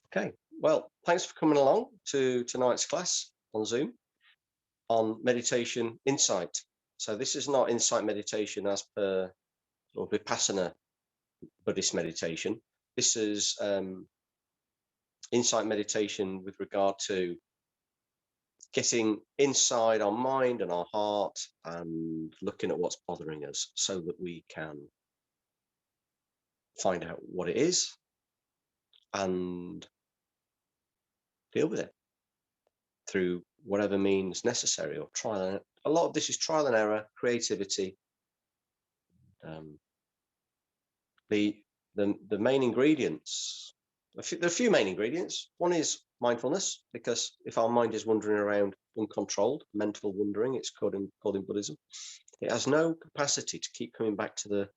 Okay, well, thanks for coming along to tonight's class on Zoom on meditation insight. So this is not insight meditation as per or Vipassana Buddhist meditation. This is insight meditation with regard to getting inside our mind and our heart and looking at what's bothering us so that we can find out what it is and deal with it through whatever means necessary, or trial. A lot of this is trial and error, creativity. Um, the, the main ingredients. There are a few main ingredients. One is mindfulness, because if our mind is wandering around uncontrolled, mental wandering, it's called in Buddhism, it has no capacity to keep coming back to the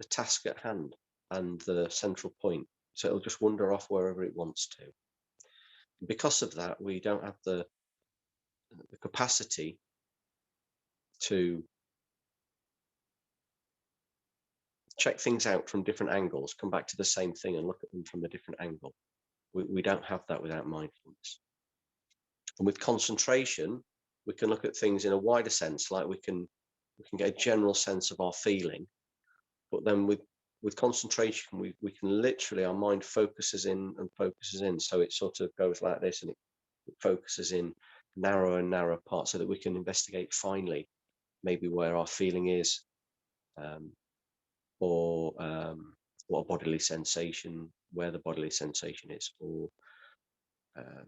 task at hand and the central point. So it'll just wander off wherever it wants to. Because of that, we don't have the capacity to check things out from different angles, come back to the same thing and look at them from a different angle. We don't have that without mindfulness. And with concentration, we can look at things in a wider sense, like we can get a general sense of our feeling. But then with concentration, we can literally, our mind focuses in and focuses in. So it sort of goes like this, and it focuses in narrower and narrower parts so that we can investigate finally maybe where our feeling is, or what a bodily sensation, where the bodily sensation is, or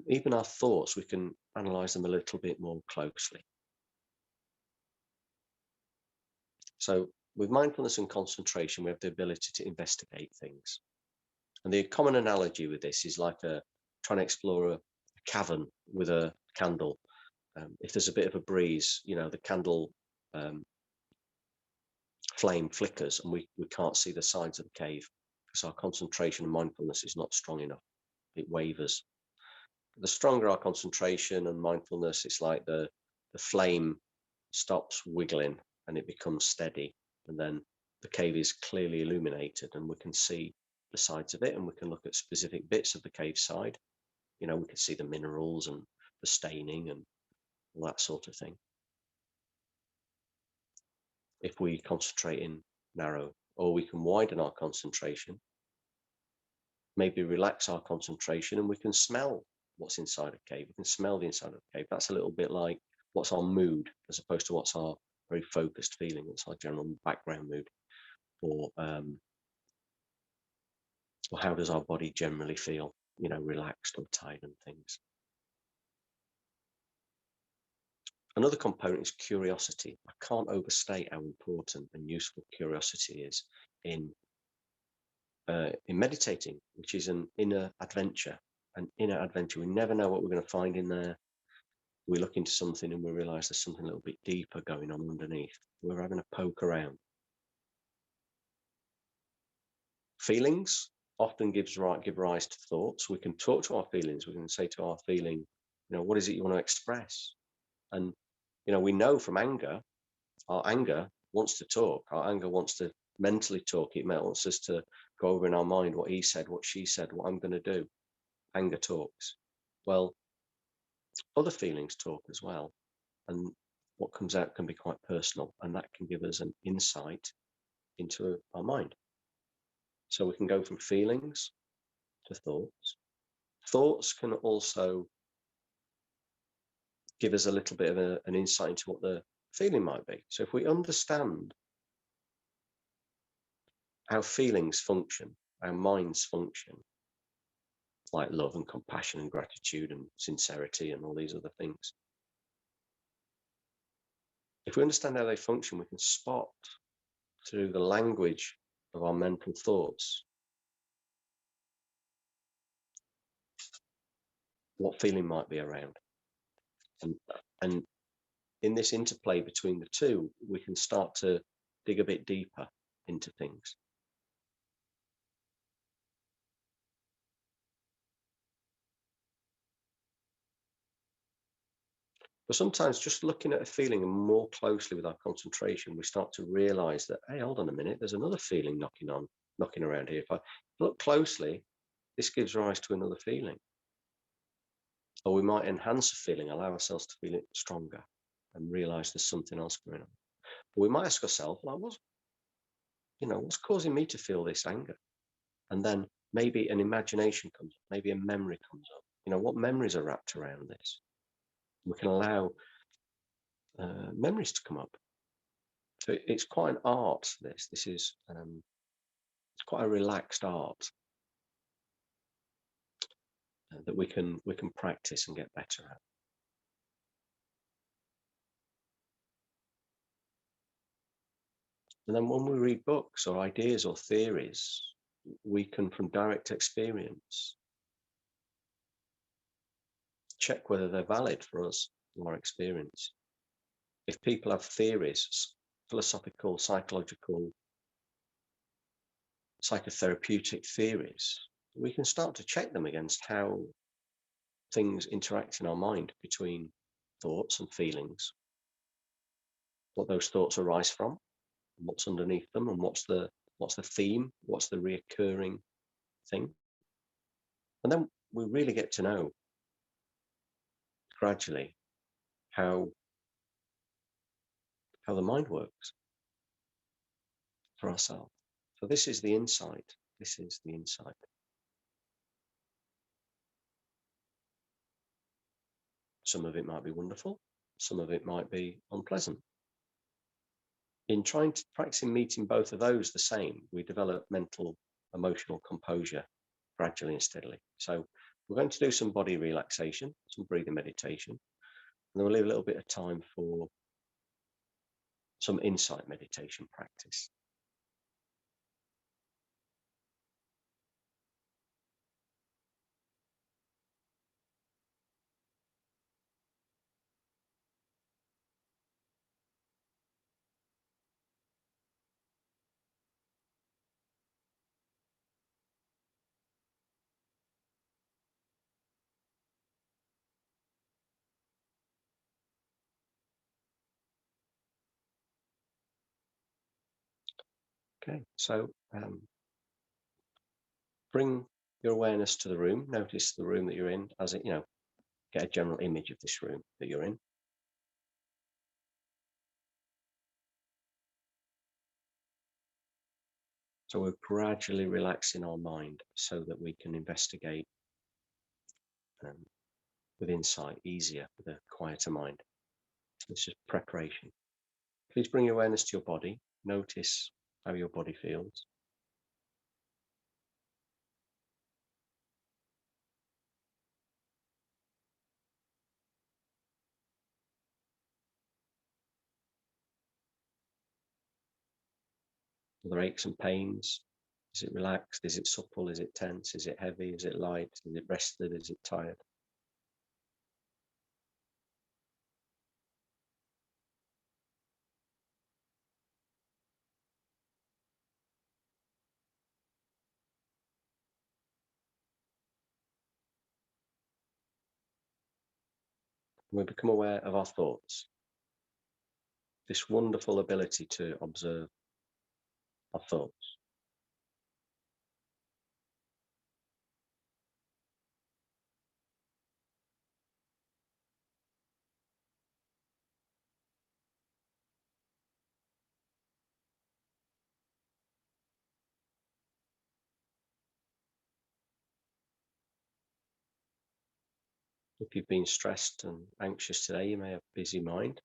even our thoughts. We can analyze them a little bit more closely. So with mindfulness and concentration, we have the ability to investigate things. And the common analogy with this is like trying to explore a cavern with a candle. If there's a bit of a breeze, the candle flame flickers and we can't see the sides of the cave because our concentration and mindfulness is not strong enough. It wavers. The stronger our concentration and mindfulness, it's like the flame stops wiggling and it becomes steady, and then the cave is clearly illuminated and we can see the sides of it, and we can look at specific bits of the cave side. We can see the minerals and the staining and all that sort of thing if we concentrate in narrow. Or we can widen our concentration, maybe relax our concentration, and we can smell what's inside a cave. We can smell the inside of the cave. That's a little bit like what's our mood as opposed to what's our very focused feeling. What's our general background mood, or how does our body generally feel, relaxed or tight and things. Another component is curiosity. I can't overstate how important and useful curiosity is in meditating, which is an inner adventure. An inner adventure. We never know what we're going to find in there. We look into something and we realize there's something a little bit deeper going on underneath. We're having a poke around. Feelings often give rise to thoughts. We can talk to our feelings. We can say to our feeling, what is it you want to express? And we know from anger, our anger wants to talk. Our anger wants to mentally talk. It wants us to go over in our mind what he said, what she said, what I'm going to do. Anger talks. Well, other feelings talk as well. And what comes out can be quite personal, and that can give us an insight into our mind. So we can go from feelings to thoughts. Thoughts can also give us a little bit of an insight into what the feeling might be. So if we understand how feelings function, how minds function, like love and compassion and gratitude and sincerity and all these other things, if we understand how they function, we can spot through the language of our mental thoughts what feeling might be around. And in this interplay between the two, we can start to dig a bit deeper into things. But sometimes just looking at a feeling more closely with our concentration, we start to realize that, hey, hold on a minute, there's another feeling knocking around here. If I look closely, this gives rise to another feeling. Or we might enhance a feeling, allow ourselves to feel it stronger and realize there's something else going on. But we might ask ourselves, like, what's causing me to feel this anger? And then maybe an imagination comes up, maybe a memory comes up. What memories are wrapped around this? We can allow memories to come up. So it's quite an art. This is it's quite a relaxed art that we can practice and get better at. And then when we read books or ideas or theories, we can, from direct experience, check whether they're valid for us and our experience. If people have theories, philosophical, psychological, psychotherapeutic theories, we can start to check them against how things interact in our mind between thoughts and feelings, what those thoughts arise from, what's underneath them, and what's the theme, what's the reoccurring thing. And then we really get to know gradually how the mind works for ourselves. So this is the insight. This is the insight. Some of it might be wonderful. Some of it might be unpleasant. In practicing meeting both of those the same, we develop mental, emotional composure gradually and steadily. So we're going to do some body relaxation, some breathing meditation, and then we'll leave a little bit of time for some insight meditation practice. Okay, so bring your awareness to the room. Notice the room that you're in, as it, get a general image of this room that you're in. So we're gradually relaxing our mind so that we can investigate with insight easier, with a quieter mind. This is preparation. Please bring your awareness to your body. Notice how your body feels. Are there aches and pains? Is it relaxed? Is it supple? Is it tense? Is it heavy? Is it light? Is it rested? Is it tired? We become aware of our thoughts. This wonderful ability to observe our thoughts. If you've been stressed and anxious today, you may have a busy mind.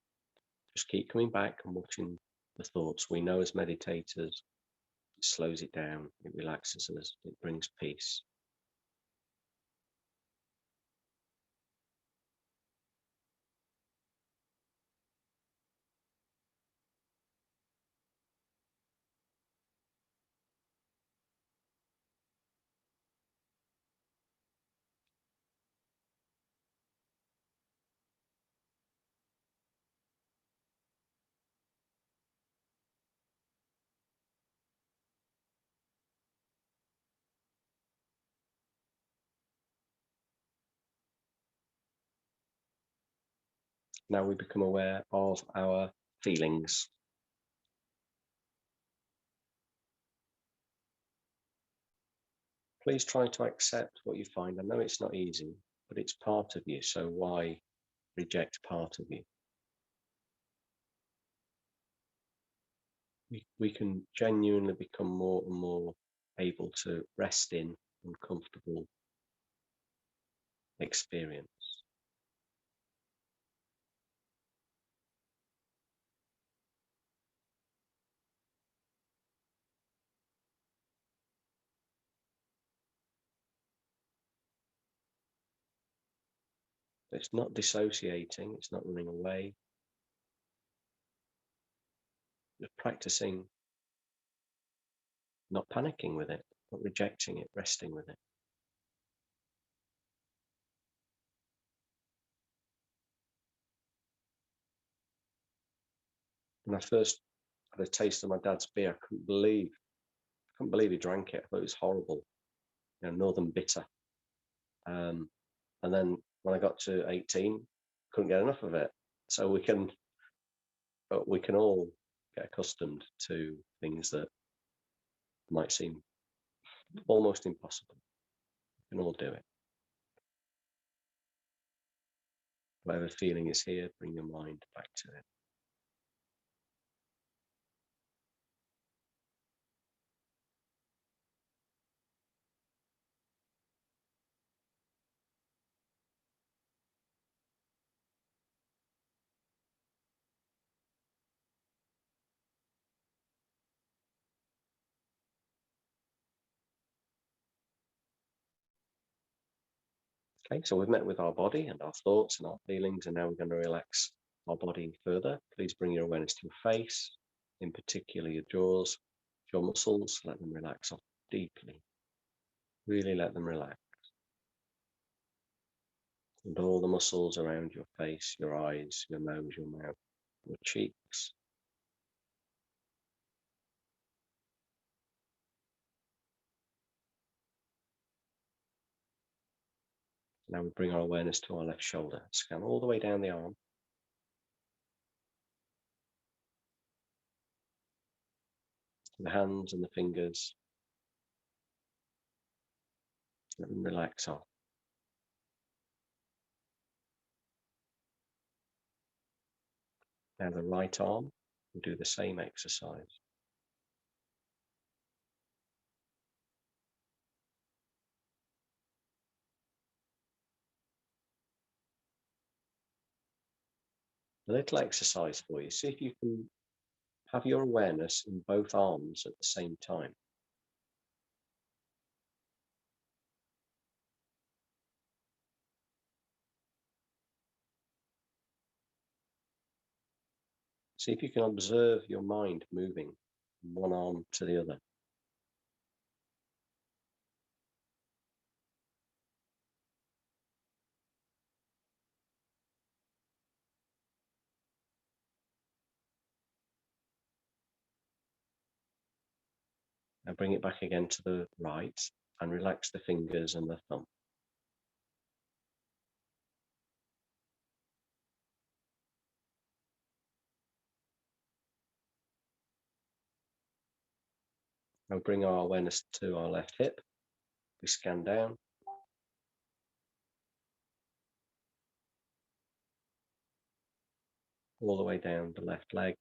Just keep coming back and watching the thoughts. We know as meditators, it slows it down, it relaxes us, it brings peace. Now we become aware of our feelings. Please try to accept what you find. I know it's not easy, but it's part of you. So why reject part of you? We can genuinely become more and more able to rest in uncomfortable experience. It's not dissociating, it's not running away. Just practicing not panicking with it, not rejecting it, resting with it. When I first had a taste of my dad's beer, I couldn't believe he drank it. I thought it was horrible, Northern bitter. And then when I got to 18, couldn't get enough of it. So we can all get accustomed to things that might seem almost impossible. We can all do it. Whatever feeling is here, bring your mind back to it. Okay, so we've met with our body and our thoughts and our feelings, and now we're going to relax our body further. Please bring your awareness to your face, in particular your jaws, your muscles. Let them relax off deeply. Really let them relax. And all the muscles around your face, your eyes, your nose, your mouth, your cheeks. Now we bring our awareness to our left shoulder. Scan all the way down the arm. The hands and the fingers. Let them relax off. Now the right arm, we'll do the same exercise. A little exercise for you. See if you can have your awareness in both arms at the same time. See if you can observe your mind moving from one arm to the other. Now bring it back again to the right and relax the fingers and the thumb. Now bring our awareness to our left hip. We scan down. All the way down the left leg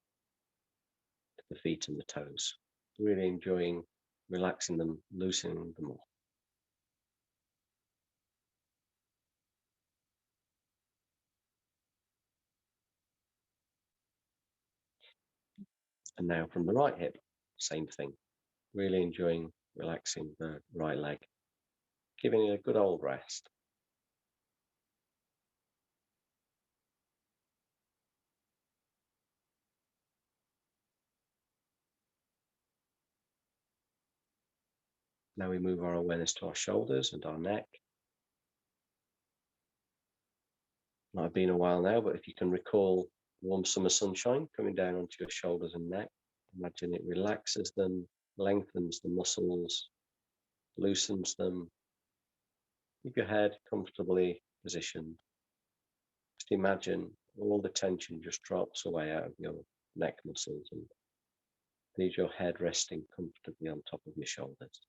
to the feet and the toes. Really enjoying relaxing them, loosening them off. And now from the right hip, same thing. Really enjoying relaxing the right leg, giving it a good old rest. Now we move our awareness to our shoulders and our neck. Might have been a while now, but if you can recall warm summer sunshine coming down onto your shoulders and neck, imagine it relaxes them, lengthens the muscles, loosens them. Keep your head comfortably positioned. Just imagine all the tension just drops away out of your neck muscles and leaves your head resting comfortably on top of your shoulders.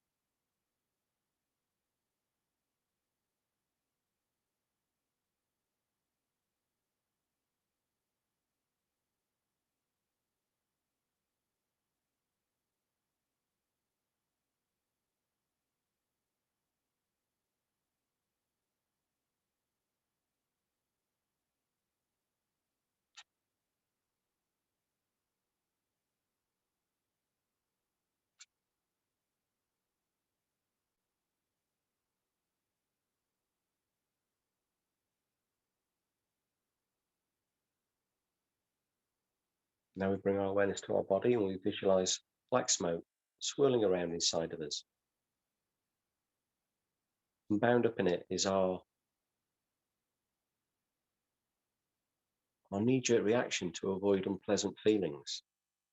Now we bring our awareness to our body and we visualize black smoke swirling around inside of us. And bound up in it is our knee-jerk reaction to avoid unpleasant feelings,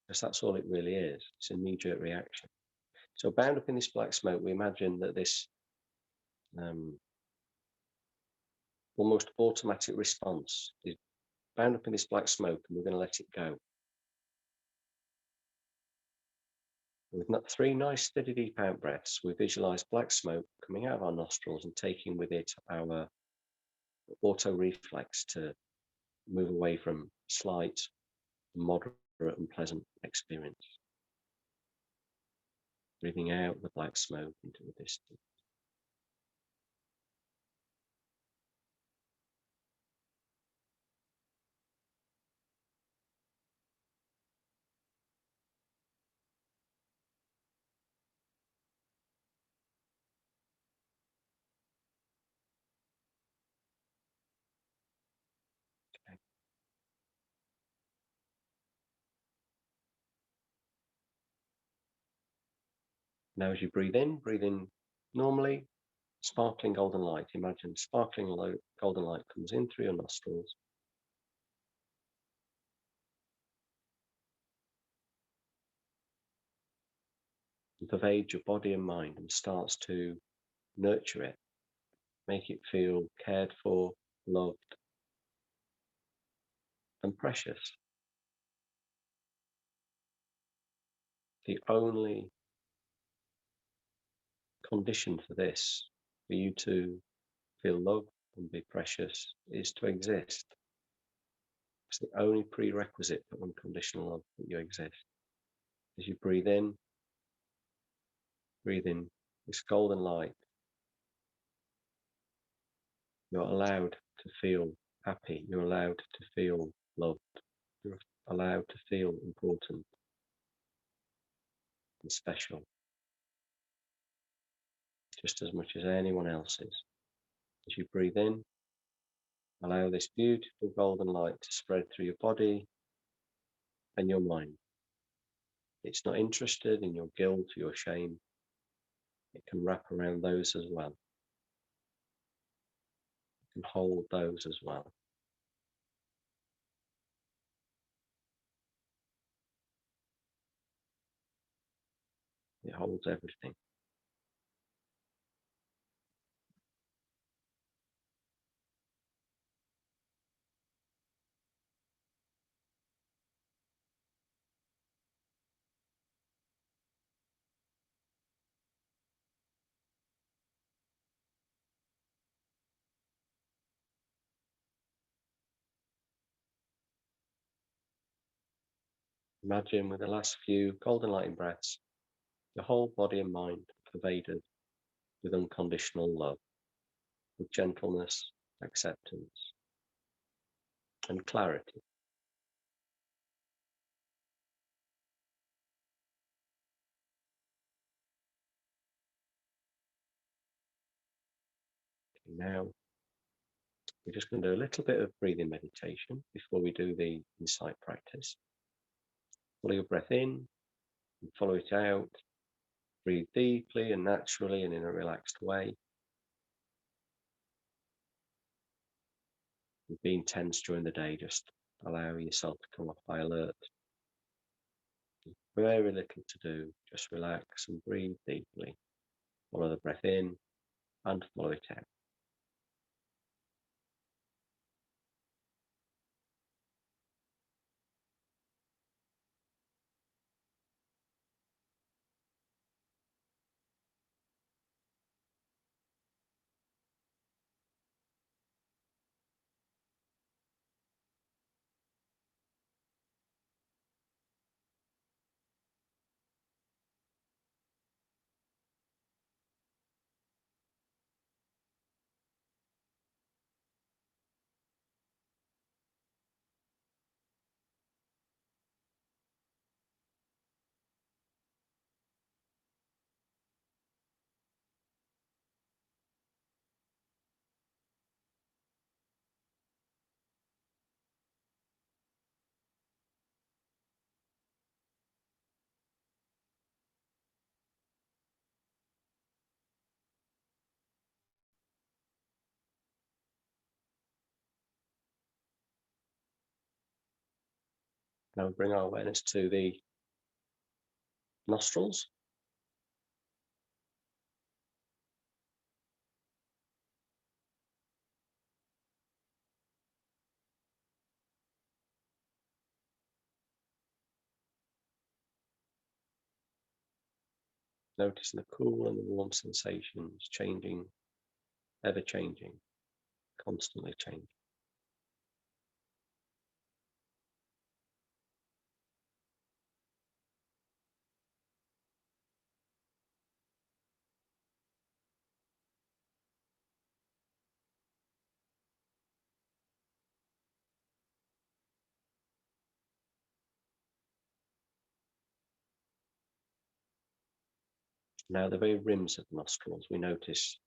because that's all it really is. It's a knee-jerk reaction. So bound up in this black smoke, we imagine that this um, almost automatic response is bound up in this black smoke, and we're going to let it go. With 3 nice, steady, deep out breaths, we visualize black smoke coming out of our nostrils and taking with it our auto reflex to move away from slight, moderate, unpleasant experience. Breathing out the black smoke into the distance. Now, as you breathe in normally, sparkling golden light. Imagine sparkling golden light comes in through your nostrils and pervades your body and mind and starts to nurture it, make it feel cared for, loved, and precious. The only condition for this, for you to feel loved and be precious, is to exist. It's the only prerequisite for unconditional love, that you exist. As you breathe in this golden light, you're allowed to feel happy, you're allowed to feel loved, you're allowed to feel important and special, just as much as anyone else is. As you breathe in, allow this beautiful golden light to spread through your body and your mind. It's not interested in your guilt or your shame. It can wrap around those as well. It can hold those as well. It holds everything. Imagine with the last few golden lighting breaths, your whole body and mind pervaded with unconditional love, with gentleness, acceptance, and clarity. Now, we're just going to do a little bit of breathing meditation before we do the insight practice. Follow your breath in and follow it out. Breathe deeply and naturally and in a relaxed way. If being tense during the day, just allow yourself to come off high alert. Very little to do, just relax and breathe deeply. Follow the breath in and follow it out. Now we bring our awareness to the nostrils. Noticing the cool and the warm sensations changing, ever changing, constantly changing. Now the very rims of the nostrils, we notice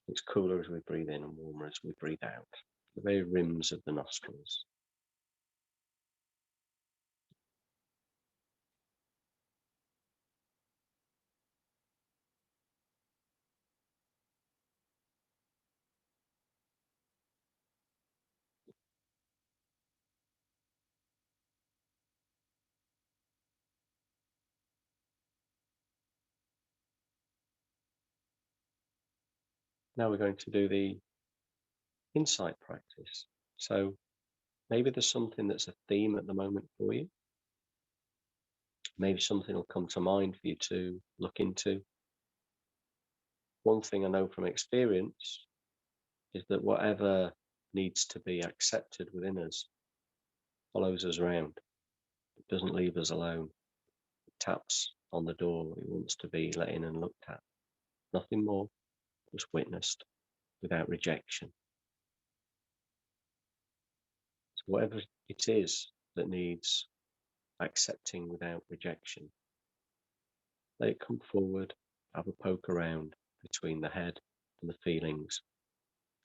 it's cooler as we breathe in and warmer as we breathe out. The very rims of the nostrils. Now we're going to do the insight practice. So maybe there's something that's a theme at the moment for you. Maybe something will come to mind for you to look into. One thing I know from experience is that whatever needs to be accepted within us follows us around. It doesn't leave us alone. It taps on the door. It wants to be let in and looked at. Nothing more, just witnessed without rejection. So whatever it is that needs accepting without rejection, let it come forward, have a poke around between the head and the feelings,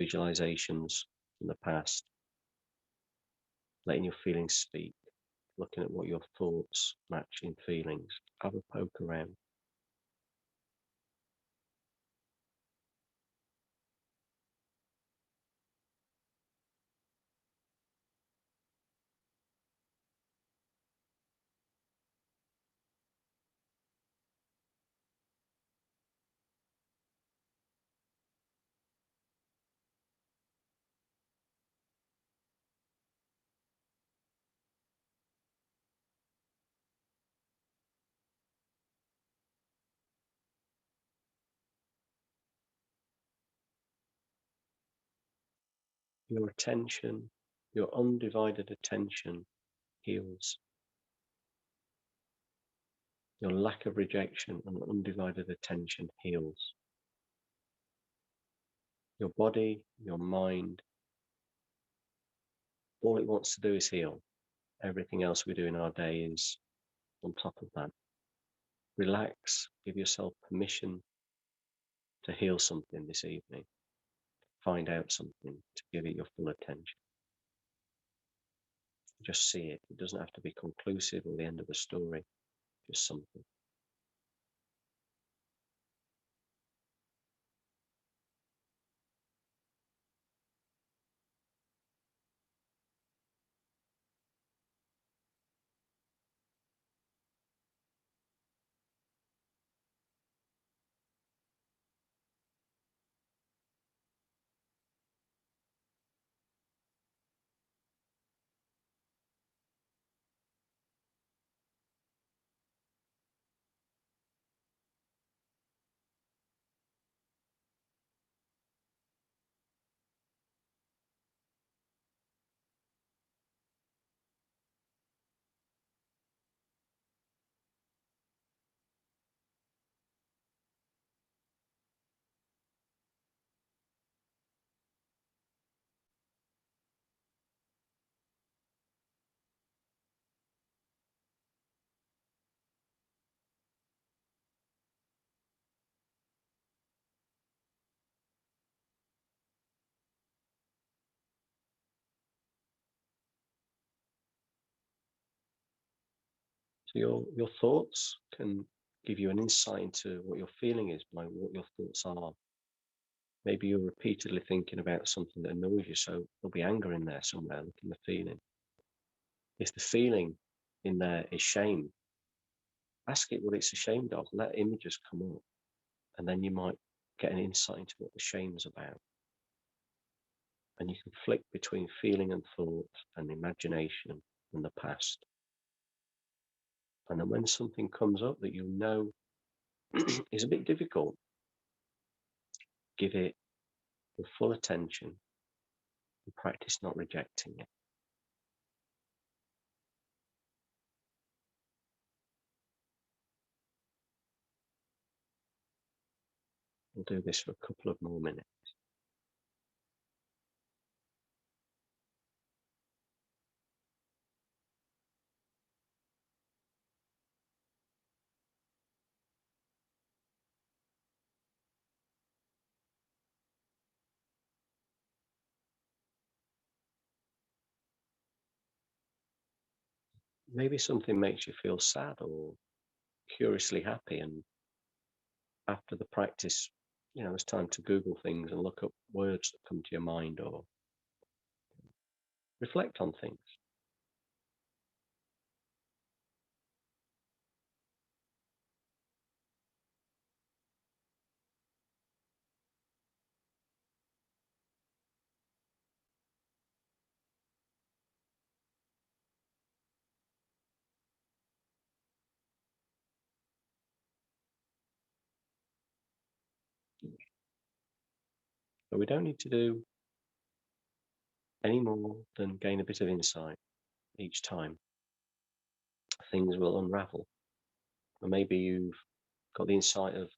visualizations from the past, letting your feelings speak, looking at what your thoughts match in feelings. Have a poke around. Your attention, your undivided attention heals. Your lack of rejection and undivided attention heals. Your body, your mind, all it wants to do is heal. Everything else we do in our day is on top of that. Relax, give yourself permission to heal something this evening, find out something, to give it your full attention. Just see it. It doesn't have to be conclusive or the end of the story, just something. So your thoughts can give you an insight into what your feeling is, like what your thoughts are. Maybe you're repeatedly thinking about something that annoys you, so there'll be anger in there somewhere, look in the feeling. If the feeling in there is shame, ask it what it's ashamed of. Let images come up, and then you might get an insight into what the shame's about. And you can flick between feeling and thought and imagination and the past. And then when something comes up that you know is a bit difficult, give it your full attention and practice not rejecting it. We'll do this for a couple of more minutes. Maybe something makes you feel sad or curiously happy, and after the practice, it's time to Google things and look up words that come to your mind or reflect on things. But we don't need to do any more than gain a bit of insight each time. Things will unravel. Or maybe you've got the insight of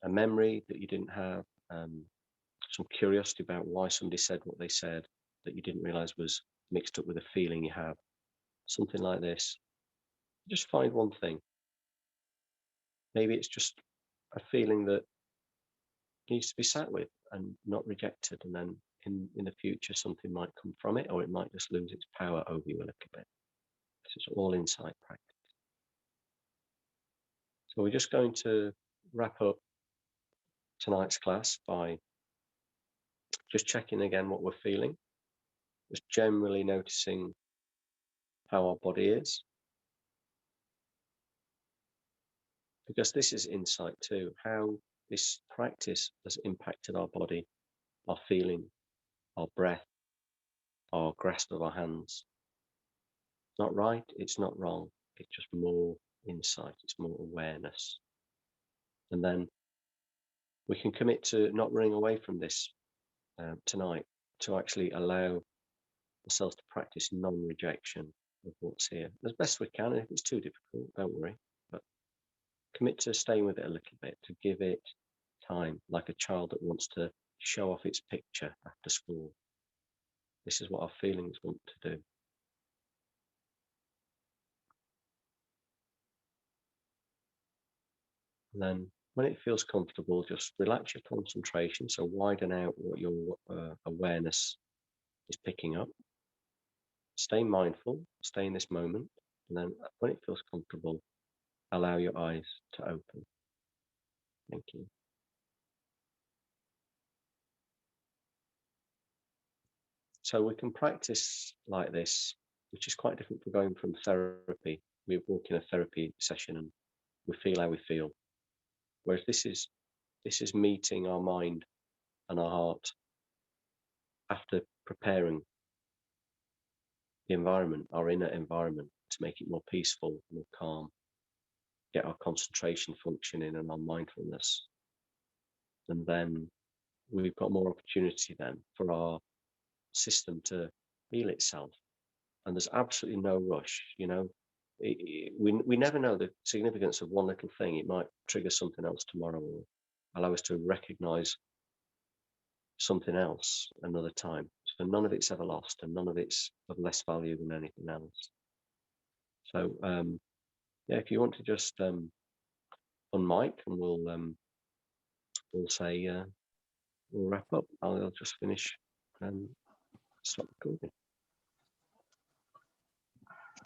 a memory that you didn't have, some curiosity about why somebody said what they said that you didn't realize was mixed up with a feeling you have. Something like this. Just find one thing. Maybe it's just a feeling that needs to be sat with and not rejected. And then in the future, something might come from it, or it might just lose its power over you a little bit. It's all insight practice. So we're just going to wrap up tonight's class by just checking again what we're feeling, just generally noticing how our body is, because this is insight too, how this practice has impacted our body, our feeling, our breath, our grasp of our hands. It's not right, it's not wrong, it's just more insight, it's more awareness. And then we can commit to not running away from this tonight, to actually allow ourselves to practice non-rejection of what's here as best we can. And if it's too difficult, don't worry, but commit to staying with it a little bit, to give it time, like a child that wants to show off its picture after school. This is what our feelings want to do. And then when it feels comfortable, just relax your concentration. So widen out what your awareness is picking up. Stay mindful, stay in this moment. And then when it feels comfortable, allow your eyes to open. Thank you. So we can practice like this, which is quite different from going from therapy. We walk in a therapy session and we feel how we feel. Whereas this is meeting our mind and our heart after preparing the environment, our inner environment, to make it more peaceful, more calm, get our concentration functioning and our mindfulness. And then we've got more opportunity then for our system to heal itself. And there's absolutely no rush, we never know the significance of one little thing. It might trigger something else tomorrow or allow us to recognize something else another time. So none of it's ever lost, and none of it's of less value than anything else. So yeah, if you want to just unmic, and we'll say we'll wrap up. I'll just finish and stop recording.